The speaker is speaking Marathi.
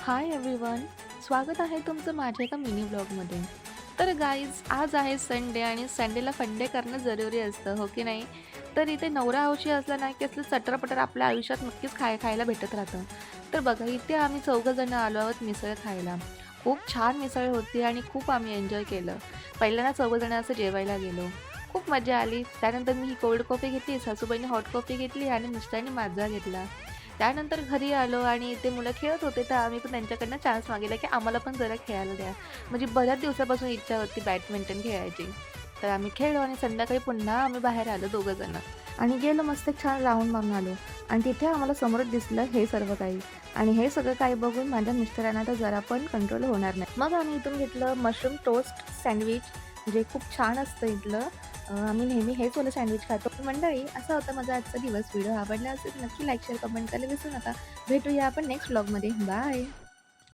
Hi everyone. स्वागत आहे तुमचं माझ्या एका मिनी व्लॉगमध्ये. तर गाईज आज आहे संडे आणि संडेला फंडे करणं जरुरी असतं, हो की नाही? तर इथे नवरा हौशी असला ना, की असलं चटर आपल्या आयुष्यात नक्कीच खायला भेटत राहतं. तर बघा इथे आम्ही चौघंजणं आलो आहोत मिसळ खायला. खूप छान मिसळ होती आणि खूप आम्ही एन्जॉय केलं. पहिल्यांदा चौघंजणं असं जेवायला गेलो. खूप मजा आली. त्यानंतर मी कोल्ड कॉफी घेतली, सासूबाईंनी हॉट कॉफी घेतली आणि मिस्टरांनी माझा घेतला. त्यानंतर घरी आलो आणि ते मुलं खेळत होते, तर आम्ही पण त्यांच्याकडनं चान्स मागितला, की आम्हाला पण जरा खेळायला द्या. म्हणजे बऱ्याच दिवसापासून इच्छा होती बॅडमिंटन खेळायची. तर आम्ही खेळलो आणि संध्याकाळी पुन्हा आम्ही बाहेर आलो दोघंजणं आणि गेलो मस्त एक छान राउंड मारून आलो आणि तिथे आम्हाला समोरच दिसलं हे सर्व काही आणि हे सगळं काही बघून माझ्या मिस्टरांना तर जरा पण कंट्रोल होणार नाही. मग आम्ही इथून घेतलं मशरूम टोस्ट सँडविच जे खूप छान असतं इथलं. आम्ही नेहमी हेच वालं सँडविच खातो. मंडळी असा होता माझा आजचा दिवस. व्हिडिओ आवडला असेल नक्की लाईक, शेअर, कमेंट करायला विसरू नका. भेटूया आपण नेक्स्ट व्लॉगमध्ये. बाय.